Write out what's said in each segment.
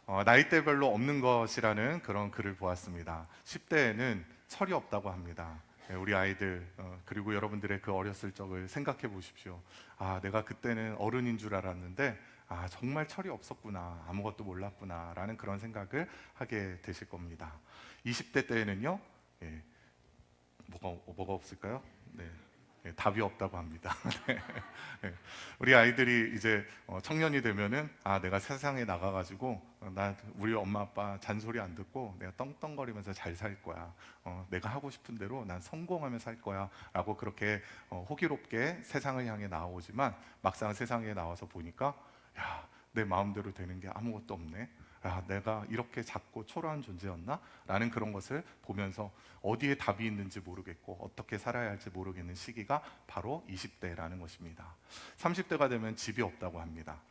나이대별로 없는 것이라는 그런 글을 보았습니다. 10대에는 철이 없다고 합니다. 우리 아이들 그리고 여러분들의 그 어렸을 적을 생각해 보십시오. 내가 그때는 어른인 줄 알았는데 정말 철이 없었구나, 아무것도 몰랐구나라는 그런 생각을 하게 되실 겁니다. 20대 때에는요, 예, 뭐가 없을까요? 네. 답이 없다고 합니다. 네. 네. 우리 아이들이 이제 청년이 되면은 내가 세상에 나가가지고 나 우리 엄마 아빠 잔소리 안 듣고 내가 떵떵거리면서 잘 살 거야. 내가 하고 싶은 대로 난 성공하며 살 거야라고 그렇게 호기롭게 세상을 향해 나오지만 막상 세상에 나와서 보니까 내 마음대로 되는 게 아무것도 없네. 내가 이렇게 작고 초라한 존재였나? 라는 그런 것을 보면서 어디에 답이 있는지 모르겠고 어떻게 살아야 할지 모르겠는 시기가 바로 20대라는 것입니다. 30대가 되면 집이 없다고 합니다.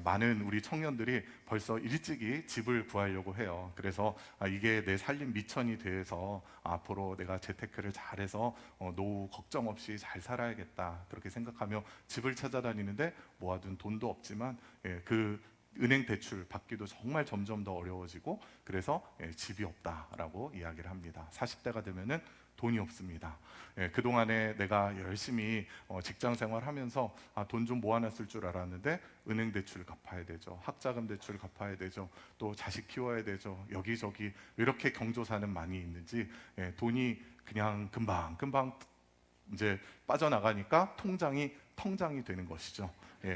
많은 우리 청년들이 벌써 일찍이 집을 구하려고 해요. 그래서 이게 내 살림 미천이 돼서 앞으로 내가 재테크를 잘해서 노후 걱정 없이 잘 살아야겠다 그렇게 생각하며 집을 찾아다니는데 모아둔 돈도 없지만 그 은행 대출 받기도 정말 점점 더 어려워지고 그래서 집이 없다라고 이야기를 합니다. 40대가 되면은 돈이 없습니다. 그동안에 내가 열심히 직장 생활하면서 돈 좀 모아놨을 줄 알았는데 은행 대출 갚아야 되죠. 학자금 대출 갚아야 되죠. 또 자식 키워야 되죠. 여기저기 이렇게 경조사는 많이 있는지 돈이 그냥 금방 이제 빠져나가니까 통장이 텅장이 되는 것이죠.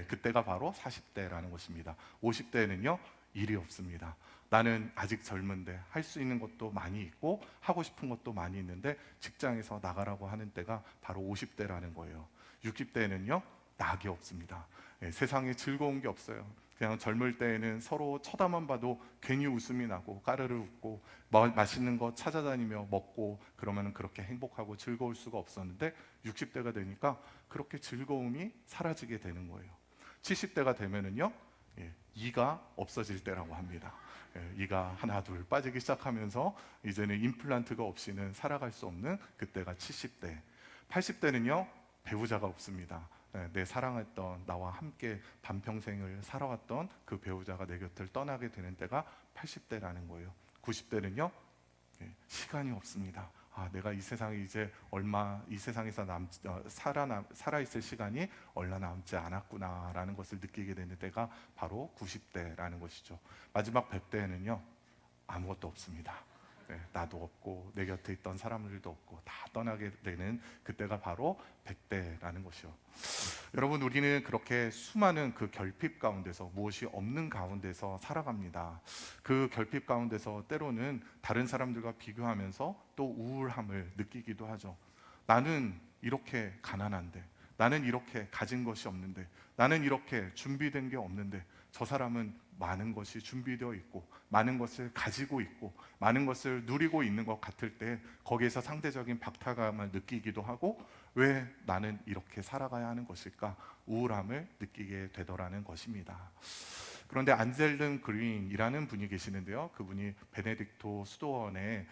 그때가 바로 40대라는 것입니다. 50대에는요, 일이 없습니다. 나는 아직 젊은데 할 수 있는 것도 많이 있고 하고 싶은 것도 많이 있는데 직장에서 나가라고 하는 때가 바로 50대라는 거예요. 60대에는요, 낙이 없습니다. 세상에 즐거운 게 없어요. 그냥 젊을 때에는 서로 쳐다만 봐도 괜히 웃음이 나고 까르르 웃고 맛있는 거 찾아다니며 먹고 그러면 그렇게 행복하고 즐거울 수가 없었는데 60대가 되니까 그렇게 즐거움이 사라지게 되는 거예요. 70대가 되면은요, 이가 없어질 때라고 합니다. 이가 하나 둘 빠지기 시작하면서 이제는 임플란트가 없이는 살아갈 수 없는 그때가 70대. 80대는요, 배우자가 없습니다. 내 사랑했던 나와 함께 반평생을 살아왔던 그 배우자가 내 곁을 떠나게 되는 때가 80대라는 거예요. 90대는요, 시간이 없습니다. 내가 이 세상에 이제 얼마 이 세상에서 살아 있을 시간이 얼마 남지 않았구나라는 것을 느끼게 되는 때가 바로 90대라는 것이죠. 마지막 100대에는요, 아무것도 없습니다. 나도 없고 내 곁에 있던 사람들도 없고 다 떠나게 되는 그때가 바로 100대라는 것이요. 여러분, 우리는 그렇게 수많은 그 결핍 가운데서 무엇이 없는 가운데서 살아갑니다. 그 결핍 가운데서 때로는 다른 사람들과 비교하면서 또 우울함을 느끼기도 하죠. 나는 이렇게 가난한데, 나는 이렇게 가진 것이 없는데, 나는 이렇게 준비된 게 없는데 저 사람은 많은 것이 준비되어 있고 많은 것을 가지고 있고 많은 것을 누리고 있는 것 같을 때 거기에서 상대적인 박탈감을 느끼기도 하고 왜 나는 이렇게 살아가야 하는 것일까 우울함을 느끼게 되더라는 것입니다. 그런데 안젤른 그린이라는 분이 계시는데요. 그분이 베네딕토 수도원의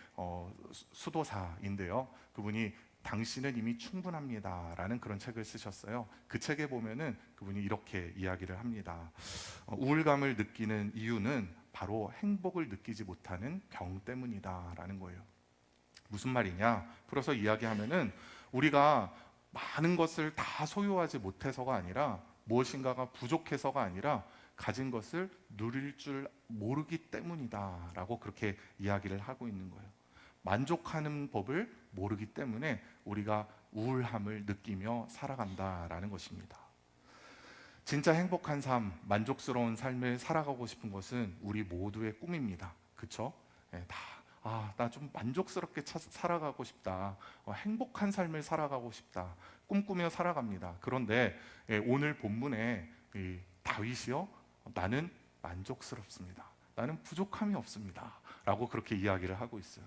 수도사인데요. 그분이 당신은 이미 충분합니다라는 그런 책을 쓰셨어요. 그 책에 보면은 그분이 이렇게 이야기를 합니다. 우울감을 느끼는 이유는 바로 행복을 느끼지 못하는 병 때문이다라는 거예요. 무슨 말이냐? 풀어서 이야기하면은 우리가 많은 것을 다 소유하지 못해서가 아니라 무엇인가가 부족해서가 아니라 가진 것을 누릴 줄 모르기 때문이다라고 그렇게 이야기를 하고 있는 거예요. 만족하는 법을 모르기 때문에 우리가 우울함을 느끼며 살아간다라는 것입니다. 진짜 행복한 삶, 만족스러운 삶을 살아가고 싶은 것은 우리 모두의 꿈입니다. 그렇죠? 나 좀 만족스럽게 살아가고 싶다. 행복한 삶을 살아가고 싶다. 꿈꾸며 살아갑니다. 그런데 오늘 본문에 다윗이요, 나는 만족스럽습니다. 나는 부족함이 없습니다. 라고 그렇게 이야기를 하고 있어요.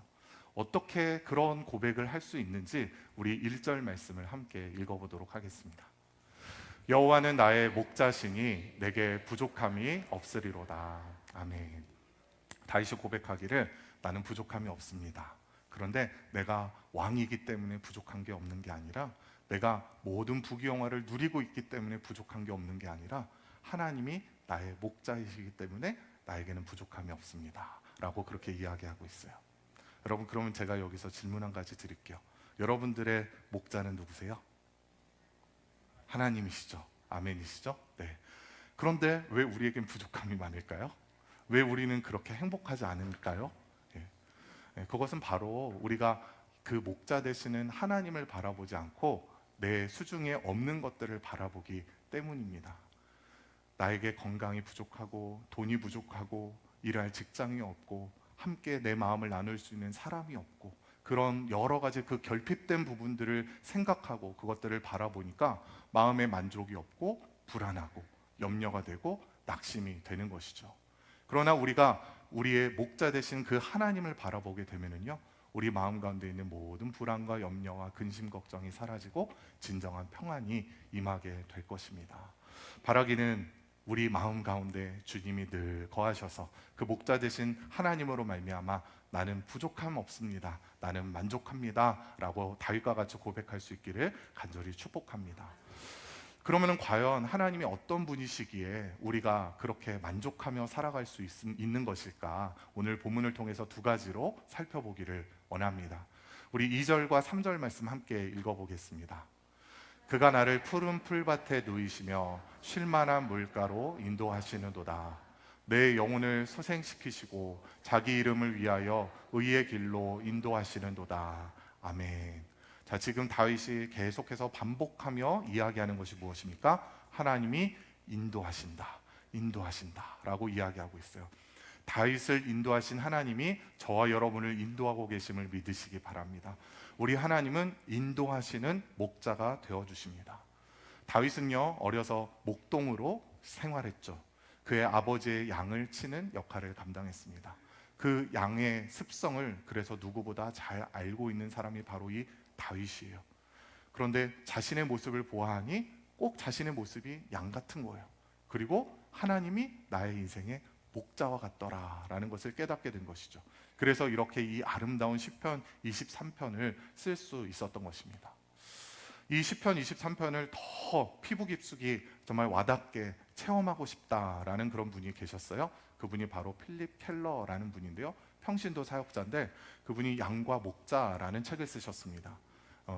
어떻게 그런 고백을 할 수 있는지 우리 1절 말씀을 함께 읽어보도록 하겠습니다. 여호와는 나의 목자시니 내게 부족함이 없으리로다. 아멘. 다윗이 고백하기를 나는 부족함이 없습니다. 그런데 내가 왕이기 때문에 부족한 게 없는 게 아니라 내가 모든 부귀영화를 누리고 있기 때문에 부족한 게 없는 게 아니라 하나님이 나의 목자이시기 때문에 나에게는 부족함이 없습니다 라고 그렇게 이야기하고 있어요. 여러분, 그러면 제가 여기서 질문 한 가지 드릴게요. 여러분들의 목자는 누구세요? 하나님이시죠. 아멘이시죠? 네. 그런데 왜 우리에겐 부족함이 많을까요? 왜 우리는 그렇게 행복하지 않을까요? 예. 그것은 바로 우리가 그 목자 되시는 하나님을 바라보지 않고 내 수중에 없는 것들을 바라보기 때문입니다. 나에게 건강이 부족하고 돈이 부족하고 일할 직장이 없고 함께 내 마음을 나눌 수 있는 사람이 없고 그런 여러 가지 그 결핍된 부분들을 생각하고 그것들을 바라보니까 마음의 만족이 없고 불안하고 염려가 되고 낙심이 되는 것이죠. 그러나 우리가 우리의 목자 되신 그 하나님을 바라보게 되면은요, 우리 마음 가운데 있는 모든 불안과 염려와 근심 걱정이 사라지고 진정한 평안이 임하게 될 것입니다. 바라기는 우리 마음 가운데 주님이 늘 거하셔서 그 목자 되신 하나님으로 말미암아 나는 부족함 없습니다, 나는 만족합니다 라고 다윗과 같이 고백할 수 있기를 간절히 축복합니다. 그러면 과연 하나님이 어떤 분이시기에 우리가 그렇게 만족하며 살아갈 수 있는 것일까? 오늘 본문을 통해서 두 가지로 살펴보기를 원합니다. 우리 2절과 3절 말씀 함께 읽어보겠습니다. 그가 나를 푸른 풀밭에 누이시며 쉴만한 물가로 인도하시는도다. 내 영혼을 소생시키시고 자기 이름을 위하여 의의 길로 인도하시는도다. 아멘. 자, 지금 다윗이 계속해서 반복하며 이야기하는 것이 무엇입니까? 하나님이 인도하신다 라고 이야기하고 있어요. 다윗을 인도하신 하나님이 저와 여러분을 인도하고 계심을 믿으시기 바랍니다. 우리 하나님은 인도하시는 목자가 되어주십니다. 다윗은요, 어려서 목동으로 생활했죠. 그의 아버지의 양을 치는 역할을 감당했습니다. 그 양의 습성을 그래서 누구보다 잘 알고 있는 사람이 바로 이 다윗이에요. 그런데 자신의 모습을 보아하니 꼭 자신의 모습이 양 같은 거예요. 그리고 하나님이 나의 인생의 목자와 같더라 라는 것을 깨닫게 된 것이죠. 그래서 이렇게 이 아름다운 시편 23편을 쓸 수 있었던 것입니다. 이 시편 23편을 더 피부 깊숙이 정말 와닿게 체험하고 싶다라는 그런 분이 계셨어요. 그분이 바로 필립 켈러라는 분인데요, 평신도 사역자인데 그분이 양과 목자라는 책을 쓰셨습니다.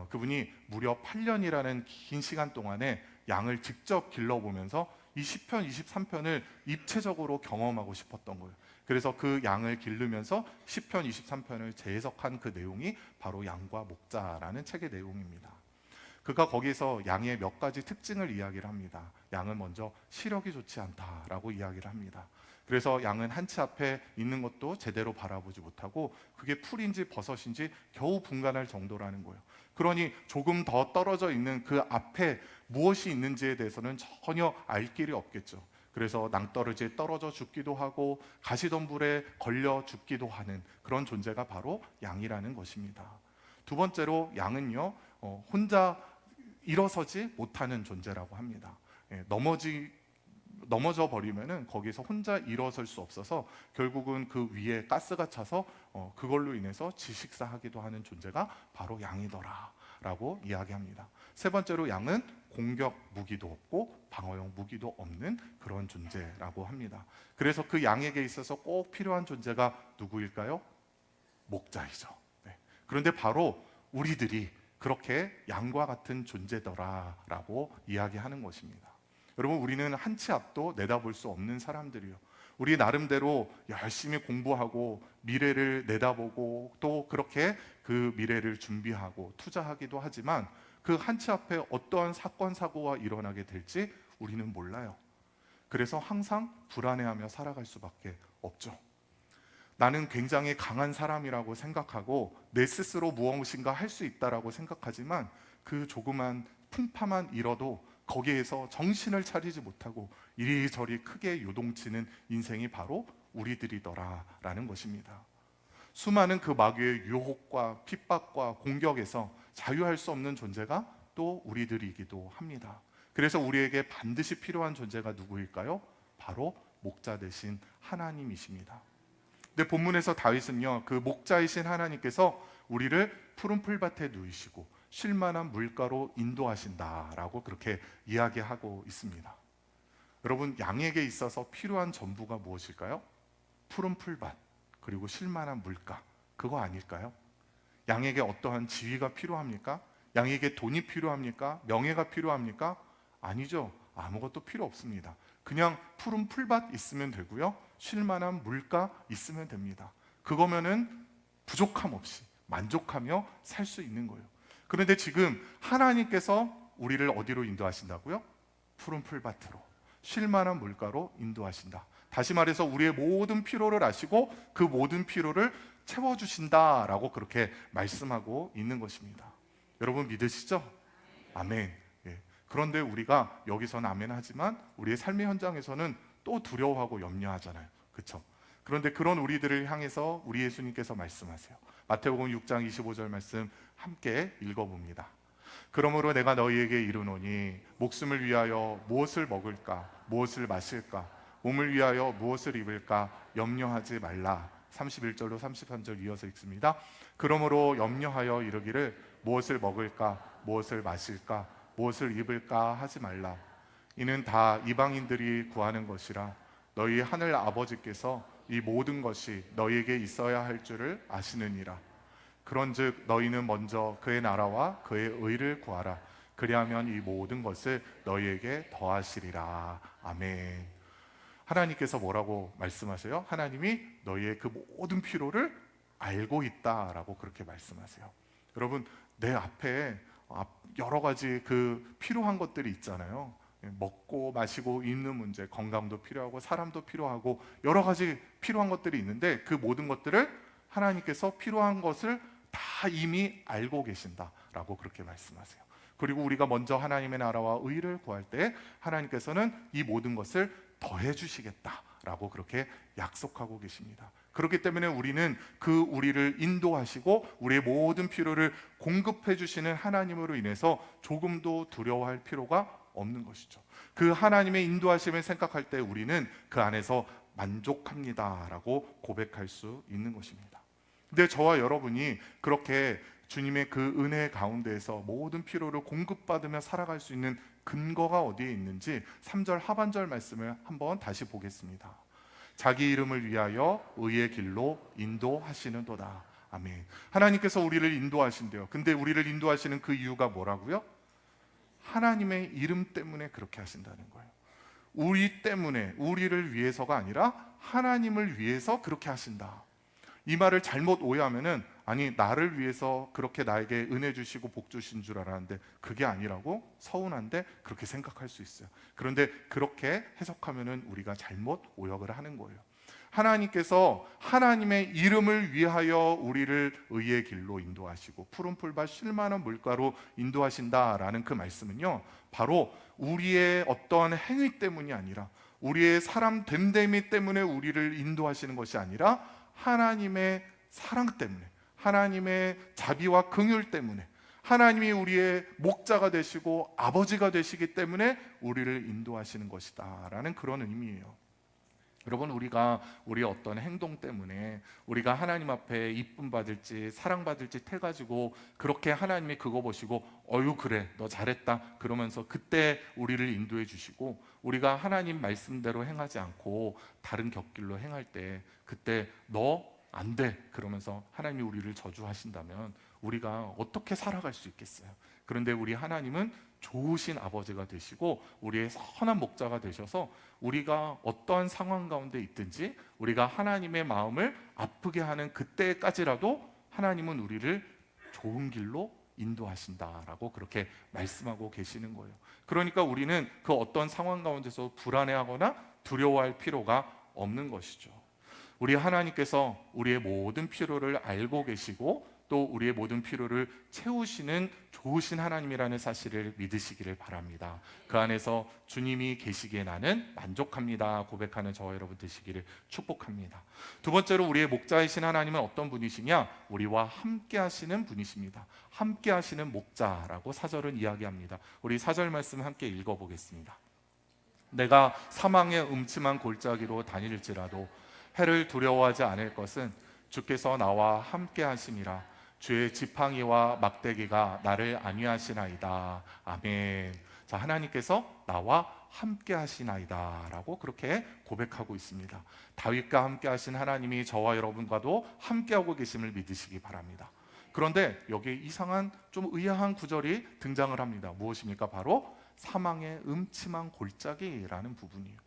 그분이 무려 8년이라는 긴 시간 동안에 양을 직접 길러보면서 이 시편 23편을 입체적으로 경험하고 싶었던 거예요. 그래서 그 양을 기르면서 시편 23편을 재해석한 그 내용이 바로 양과 목자라는 책의 내용입니다. 그가 거기서 양의 몇 가지 특징을 이야기를 합니다. 양은 먼저 시력이 좋지 않다라고 이야기를 합니다. 그래서 양은 한치 앞에 있는 것도 제대로 바라보지 못하고 그게 풀인지 버섯인지 겨우 분간할 정도라는 거예요. 그러니 조금 더 떨어져 있는 그 앞에 무엇이 있는지에 대해서는 전혀 알 길이 없겠죠. 그래서 낭떠러지에 떨어져 죽기도 하고 가시덤불에 걸려 죽기도 하는 그런 존재가 바로 양이라는 것입니다. 두 번째로 양은요, 혼자 일어서지 못하는 존재라고 합니다. 넘어져 버리면은 거기서 혼자 일어설 수 없어서 결국은 그 위에 가스가 차서 그걸로 인해서 질식사하기도 하는 존재가 바로 양이더라라고 이야기합니다. 세 번째로 양은 공격 무기도 없고 방어용 무기도 없는 그런 존재라고 합니다. 그래서 그 양에게 있어서 꼭 필요한 존재가 누구일까요? 목자이죠. 네. 그런데 바로 우리들이 그렇게 양과 같은 존재더라라고 이야기하는 것입니다. 여러분, 우리는 한치 앞도 내다볼 수 없는 사람들이요. 우리 나름대로 열심히 공부하고 미래를 내다보고 또 그렇게 그 미래를 준비하고 투자하기도 하지만 그 한치 앞에 어떠한 사건 사고가 일어나게 될지 우리는 몰라요. 그래서 항상 불안해하며 살아갈 수밖에 없죠. 나는 굉장히 강한 사람이라고 생각하고 내 스스로 무엇인가 할 수 있다라고 생각하지만 그 조그만 풍파만 잃어도 거기에서 정신을 차리지 못하고 이리저리 크게 요동치는 인생이 바로 우리들이더라라는 것입니다. 수많은 그 마귀의 유혹과 핍박과 공격에서 자유할 수 없는 존재가 또 우리들이기도 합니다. 그래서 우리에게 반드시 필요한 존재가 누구일까요? 바로 목자 되신 하나님이십니다. 근데 본문에서 다윗은요, 그 목자이신 하나님께서 우리를 푸른 풀밭에 누이시고 쉴만한 물가로 인도하신다라고 그렇게 이야기하고 있습니다. 여러분, 양에게 있어서 필요한 전부가 무엇일까요? 푸른 풀밭, 그리고 쉴만한 물가, 그거 아닐까요? 양에게 어떠한 지위가 필요합니까? 양에게 돈이 필요합니까? 명예가 필요합니까? 아니죠. 아무것도 필요 없습니다. 그냥 푸른 풀밭 있으면 되고요. 쉴만한 물가 있으면 됩니다. 그거면은 부족함 없이 만족하며 살 수 있는 거예요. 그런데 지금 하나님께서 우리를 어디로 인도하신다고요? 푸른 풀밭으로, 쉴만한 물가로 인도하신다. 다시 말해서 우리의 모든 필요를 아시고 그 모든 필요를 채워주신다라고 그렇게 말씀하고 있는 것입니다. 여러분 믿으시죠? 아멘. 예. 그런데 우리가 여기서는 아멘 하지만 우리의 삶의 현장에서는 또 두려워하고 염려하잖아요. 그렇죠? 그런데 그런 우리들을 향해서 우리 예수님께서 말씀하세요. 마태복음 6장 25절 말씀 함께 읽어봅니다. 그러므로 내가 너희에게 이르노니 목숨을 위하여 무엇을 먹을까 무엇을 마실까 몸을 위하여 무엇을 입을까 염려하지 말라. 31절로 33절 이어서 읽습니다. 그러므로 염려하여 이르기를 무엇을 먹을까 무엇을 마실까 무엇을 입을까 하지 말라. 이는 다 이방인들이 구하는 것이라. 너희 하늘 아버지께서 이 모든 것이 너희에게 있어야 할 줄을 아시느니라. 그런즉 너희는 먼저 그의 나라와 그의 의를 구하라. 그리하면 이 모든 것을 너희에게 더하시리라. 아멘. 하나님께서 뭐라고 말씀하세요? 하나님이 너희의 그 모든 필요를 알고 있다라고 그렇게 말씀하세요. 여러분, 내 앞에 여러 가지 그 필요한 것들이 있잖아요. 먹고 마시고 입는 문제, 건강도 필요하고 사람도 필요하고 여러 가지 필요한 것들이 있는데 그 모든 것들을 하나님께서 필요한 것을 다 이미 알고 계신다라고 그렇게 말씀하세요. 그리고 우리가 먼저 하나님의 나라와 의를 구할 때 하나님께서는 이 모든 것을 더해 주시겠다라고 그렇게 약속하고 계십니다. 그렇기 때문에 우리는 그 우리를 인도하시고 우리의 모든 필요를 공급해 주시는 하나님으로 인해서 조금도 두려워할 필요가 없는 것이죠. 그 하나님의 인도하심을 생각할 때 우리는 그 안에서 만족합니다라고 고백할 수 있는 것입니다. 근데 저와 여러분이 그렇게 주님의 그 은혜 가운데에서 모든 필요를 공급받으며 살아갈 수 있는 근거가 어디에 있는지 3절 하반절 말씀을 한번 다시 보겠습니다. 자기 이름을 위하여 의의 길로 인도하시는도다. 아멘. 하나님께서 우리를 인도하신대요. 근데 우리를 인도하시는 그 이유가 뭐라고요? 하나님의 이름 때문에 그렇게 하신다는 거예요. 우리 때문에, 우리를 위해서가 아니라 하나님을 위해서 그렇게 하신다. 이 말을 잘못 오해하면은 아니 나를 위해서 그렇게 나에게 은혜 주시고 복 주신 줄 알았는데 그게 아니라고 서운한데 그렇게 생각할 수 있어요. 그런데 그렇게 해석하면은 우리가 잘못 오역을 하는 거예요. 하나님께서 하나님의 이름을 위하여 우리를 의의 길로 인도하시고 푸른 풀밭 쉴만한 물가로 인도하신다라는 그 말씀은요, 바로 우리의 어떠한 행위 때문이 아니라 우리의 사람 됨됨이 때문에 우리를 인도하시는 것이 아니라 하나님의 사랑 때문에, 하나님의 자비와 긍휼 때문에, 하나님이 우리의 목자가 되시고 아버지가 되시기 때문에 우리를 인도하시는 것이다 라는 그런 의미예요. 여러분, 우리가 우리의 어떤 행동 때문에 우리가 하나님 앞에 이쁨 받을지 사랑 받을지 해가지고 그렇게 하나님이 그거 보시고 어유 그래 너 잘했다 그러면서 그때 우리를 인도해 주시고, 우리가 하나님 말씀대로 행하지 않고 다른 곁길로 행할 때 그때 너 안 돼 그러면서 하나님이 우리를 저주하신다면 우리가 어떻게 살아갈 수 있겠어요? 그런데 우리 하나님은 좋으신 아버지가 되시고 우리의 선한 목자가 되셔서 우리가 어떠한 상황 가운데 있든지 우리가 하나님의 마음을 아프게 하는 그때까지라도 하나님은 우리를 좋은 길로 인도하신다라고 그렇게 말씀하고 계시는 거예요. 그러니까 우리는 그 어떤 상황 가운데서 불안해하거나 두려워할 필요가 없는 것이죠. 우리 하나님께서 우리의 모든 필요를 알고 계시고 또 우리의 모든 필요를 채우시는 좋으신 하나님이라는 사실을 믿으시기를 바랍니다. 그 안에서 주님이 계시기에 나는 만족합니다 고백하는 저와 여러분 되시기를 축복합니다. 두 번째로 우리의 목자이신 하나님은 어떤 분이시냐? 우리와 함께 하시는 분이십니다. 함께 하시는 목자라고 4절은 이야기합니다. 우리 4절 말씀 함께 읽어보겠습니다. 내가 사망의 음침한 골짜기로 다닐지라도 해를 두려워하지 않을 것은 주께서 나와 함께 하심이라. 주의 지팡이와 막대기가 나를 안위하시나이다. 아멘. 자, 하나님께서 나와 함께 하시나이다라고 그렇게 고백하고 있습니다. 다윗과 함께 하신 하나님이 저와 여러분과도 함께하고 계심을 믿으시기 바랍니다. 그런데 여기에 이상한 좀 의아한 구절이 등장을 합니다. 무엇입니까? 바로 사망의 음침한 골짜기라는 부분이에요.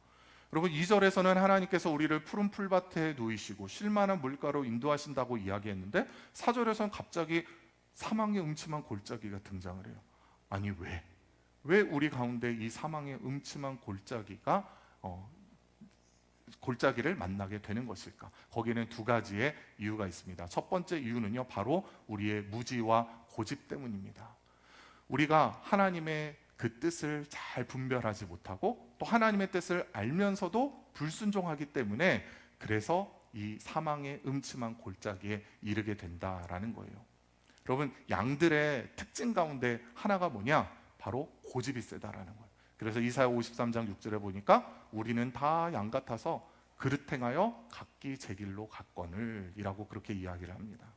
여러분, 2절에서는 하나님께서 우리를 푸른 풀밭에 누이시고 쉴만한 물가로 인도하신다고 이야기했는데 4절에서는 갑자기 사망의 음침한 골짜기가 등장을 해요. 아니, 왜 우리 가운데 이 사망의 음침한 골짜기를 만나게 되는 것일까? 거기에는 두 가지의 이유가 있습니다. 첫 번째 이유는요, 바로 우리의 무지와 고집 때문입니다. 우리가 하나님의 그 뜻을 잘 분별하지 못하고 또 하나님의 뜻을 알면서도 불순종하기 때문에 그래서 이 사망의 음침한 골짜기에 이르게 된다라는 거예요. 여러분, 양들의 특징 가운데 하나가 뭐냐? 바로 고집이 세다라는 거예요. 그래서 이사야 53장 6절에 보니까 우리는 다 양 같아서 그릇 행하여 각기 제 길로 갔거늘 이라고 그렇게 이야기를 합니다.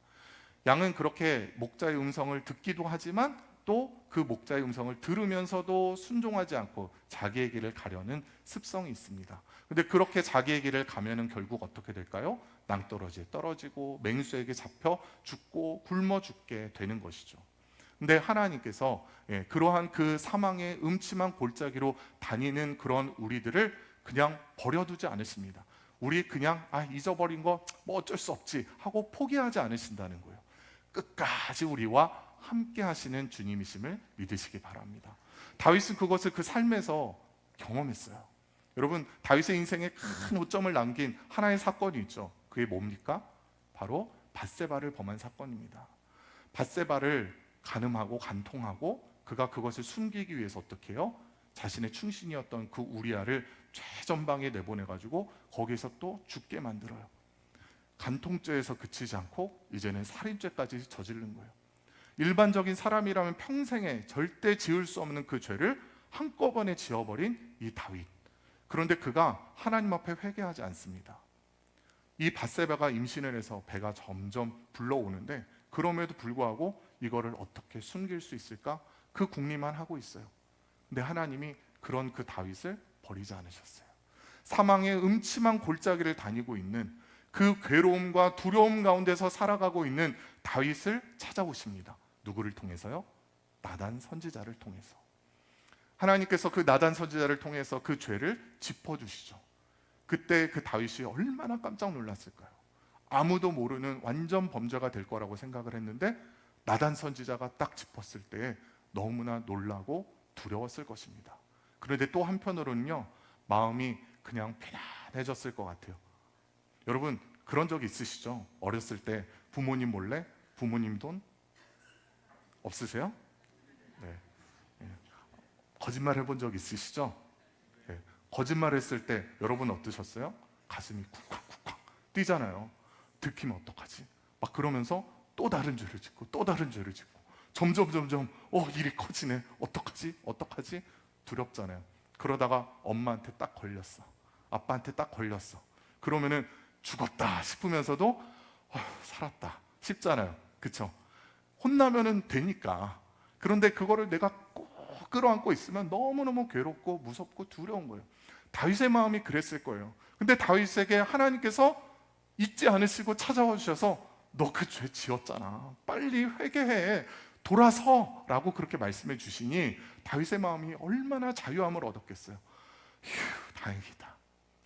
양은 그렇게 목자의 음성을 듣기도 하지만 또 그 목자의 음성을 들으면서도 순종하지 않고 자기의 길을 가려는 습성이 있습니다. 근데 그렇게 자기의 길을 가면은 결국 어떻게 될까요? 낭떠러지에 떨어지고 맹수에게 잡혀 죽고 굶어 죽게 되는 것이죠. 근데 하나님께서 그러한 그 사망의 음침한 골짜기로 다니는 그런 우리들을 그냥 버려두지 않으십니다. 우리 그냥 잊어버린 거 뭐 어쩔 수 없지 하고 포기하지 않으신다는 거예요. 끝까지 우리와 함께 하시는 주님이심을 믿으시기 바랍니다. 다윗은 그것을 그 삶에서 경험했어요. 여러분, 다윗의 인생에 큰 오점을 남긴 하나의 사건이 있죠. 그게 뭡니까? 바로 밧세바를 범한 사건입니다. 밧세바를 간음하고 간통하고 그가 그것을 숨기기 위해서 어떻게 해요? 자신의 충신이었던 그 우리아를 최전방에 내보내가지고 거기서 또 죽게 만들어요. 간통죄에서 그치지 않고 이제는 살인죄까지 저지른 거예요. 일반적인 사람이라면 평생에 절대 지을 수 없는 그 죄를 한꺼번에 지어버린 이 다윗. 그런데 그가 하나님 앞에 회개하지 않습니다. 이 밧세바가 임신을 해서 배가 점점 불러오는데 그럼에도 불구하고 이거를 어떻게 숨길 수 있을까? 그 궁리만 하고 있어요. 근데 하나님이 그런 그 다윗을 버리지 않으셨어요. 사망의 음침한 골짜기를 다니고 있는 그 괴로움과 두려움 가운데서 살아가고 있는 다윗을 찾아오십니다. 누구를 통해서요? 나단 선지자를 통해서. 하나님께서 그 나단 선지자를 통해서 그 죄를 짚어주시죠. 그때 그 다윗이 얼마나 깜짝 놀랐을까요? 아무도 모르는 완전 범죄가 될 거라고 생각을 했는데 나단 선지자가 딱 짚었을 때 너무나 놀라고 두려웠을 것입니다. 그런데 또 한편으로는요, 마음이 그냥 편안해졌을 것 같아요. 여러분, 그런 적 있으시죠? 어렸을 때 부모님 몰래 부모님 돈 없으세요? 네. 거짓말 해본 적 있으시죠? 네. 거짓말 했을 때 여러분 어떠셨어요? 가슴이 쿵쾅쿵쾅 뛰잖아요. 들키면 어떡하지? 막 그러면서 또 다른 죄를 짓고 또 다른 죄를 짓고 점점 일이 커지네. 어떡하지? 두렵잖아요. 그러다가 엄마한테 딱 걸렸어. 아빠한테 딱 걸렸어. 그러면은 죽었다 싶으면서도 살았다 싶잖아요. 그쵸? 혼나면은 되니까. 그런데 그거를 내가 꼭 끌어안고 있으면 너무너무 괴롭고 무섭고 두려운 거예요. 다윗의 마음이 그랬을 거예요. 근데 다윗에게 하나님께서 잊지 않으시고 찾아와 주셔서 너 그 죄 지었잖아. 빨리 회개해. 돌아서라고 그렇게 말씀해 주시니 다윗의 마음이 얼마나 자유함을 얻었겠어요. 휴, 다행이다.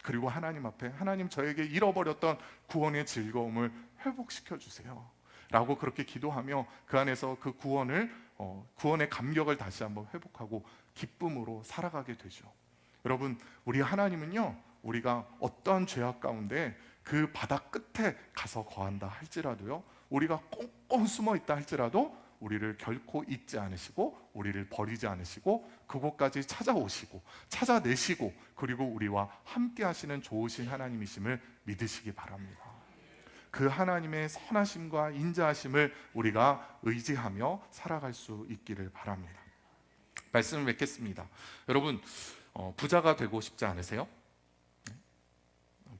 그리고 하나님 앞에 하나님 저에게 잃어버렸던 구원의 즐거움을 회복시켜 주세요 라고 그렇게 기도하며 그 안에서 그 구원의 감격을 다시 한번 회복하고 기쁨으로 살아가게 되죠. 여러분, 우리 하나님은요, 우리가 어떠한 죄악 가운데 그 바다 끝에 가서 거한다 할지라도요, 우리가 꽁꽁 숨어 있다 할지라도 우리를 결코 잊지 않으시고 우리를 버리지 않으시고 그곳까지 찾아오시고 찾아내시고 그리고 우리와 함께 하시는 좋으신 하나님이심을 믿으시기 바랍니다. 그 하나님의 선하심과 인자하심을 우리가 의지하며 살아갈 수 있기를 바랍니다. 말씀을 맺겠습니다. 여러분, 부자가 되고 싶지 않으세요?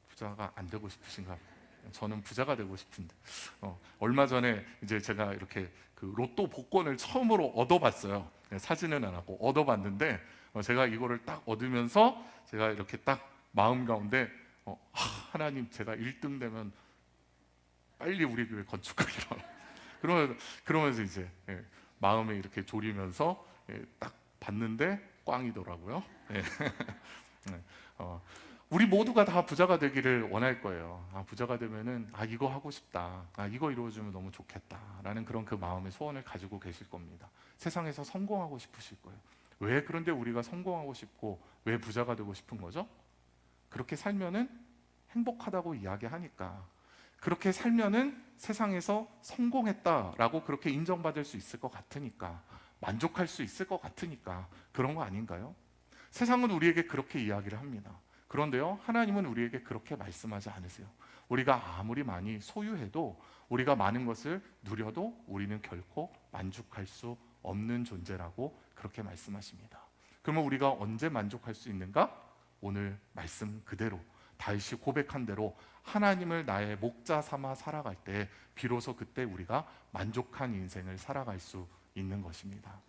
부자가 안 되고 싶으신가? 저는 부자가 되고 싶은데 얼마 전에 이제 제가 이렇게 그 로또 복권을 처음으로 얻어봤어요. 사지는 안 하고 얻어봤는데 제가 이거를 딱 얻으면서 제가 이렇게 딱 마음 가운데 하나님 제가 1등 되면 빨리 우리 교회 건축하기로 그러면서 이제 마음에 이렇게 졸이면서 딱 봤는데 꽝이더라고요. 예. 네. 우리 모두가 다 부자가 되기를 원할 거예요. 부자가 되면은 이거 하고 싶다. 이거 이루어지면 너무 좋겠다라는 그런 그 마음의 소원을 가지고 계실 겁니다. 세상에서 성공하고 싶으실 거예요. 왜 그런데 우리가 성공하고 싶고 왜 부자가 되고 싶은 거죠? 그렇게 살면은 행복하다고 이야기하니까, 그렇게 살면은 세상에서 성공했다라고 그렇게 인정받을 수 있을 것 같으니까, 만족할 수 있을 것 같으니까 그런 거 아닌가요? 세상은 우리에게 그렇게 이야기를 합니다. 그런데요, 하나님은 우리에게 그렇게 말씀하지 않으세요. 우리가 아무리 많이 소유해도, 우리가 많은 것을 누려도 우리는 결코 만족할 수 없는 존재라고 그렇게 말씀하십니다. 그러면 우리가 언제 만족할 수 있는가? 오늘 말씀 그대로, 다윗이 고백한 대로 하나님을 나의 목자 삼아 살아갈 때 비로소 그때 우리가 만족한 인생을 살아갈 수 있는 것입니다.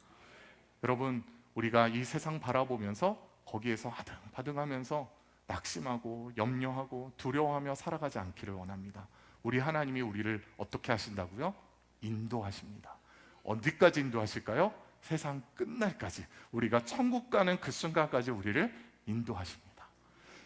여러분, 우리가 이 세상 바라보면서 거기에서 아등바등하면서 낙심하고 염려하고 두려워하며 살아가지 않기를 원합니다. 우리 하나님이 우리를 어떻게 하신다고요? 인도하십니다. 어디까지 인도하실까요? 세상 끝날까지, 우리가 천국 가는 그 순간까지 우리를 인도하십니다.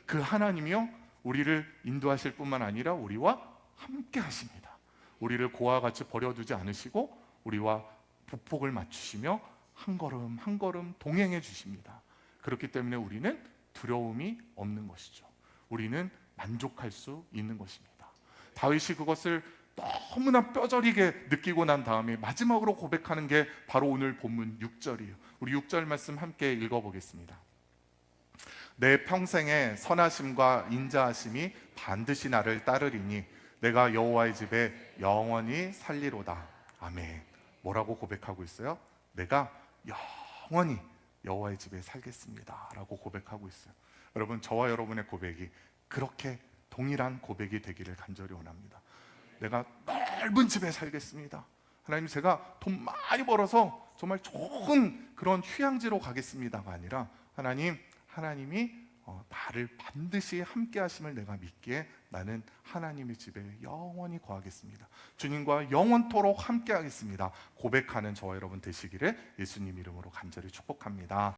그 하나님이요, 우리를 인도하실 뿐만 아니라 우리와 함께 하십니다. 우리를 고와 같이 버려두지 않으시고 우리와 보폭을 맞추시며 한 걸음 한 걸음 동행해 주십니다. 그렇기 때문에 우리는 두려움이 없는 것이죠. 우리는 만족할 수 있는 것입니다. 다윗이 그것을 너무나 뼈저리게 느끼고 난 다음에 마지막으로 고백하는 게 바로 오늘 본문 6절이에요. 우리 6절 말씀 함께 읽어보겠습니다. 내 평생의 선하심과 인자하심이 반드시 나를 따르리니 내가 여호와의 집에 영원히 살리로다. 아멘. 뭐라고 고백하고 있어요? 내가 영원히 여호와의 집에 살겠습니다 라고 고백하고 있어요. 여러분, 저와 여러분의 고백이 그렇게 동일한 고백이 되기를 간절히 원합니다. 내가 넓은 집에 살겠습니다. 하나님, 제가 돈 많이 벌어서 정말 좋은 그런 휴양지로 가겠습니다가 아니라, 하나님이 나를 반드시 함께 하심을 내가 믿기에 나는 하나님의 집에 영원히 거하겠습니다. 주님과 영원토록 함께 하겠습니다. 고백하는 저와 여러분 되시기를 예수님 이름으로 간절히 축복합니다.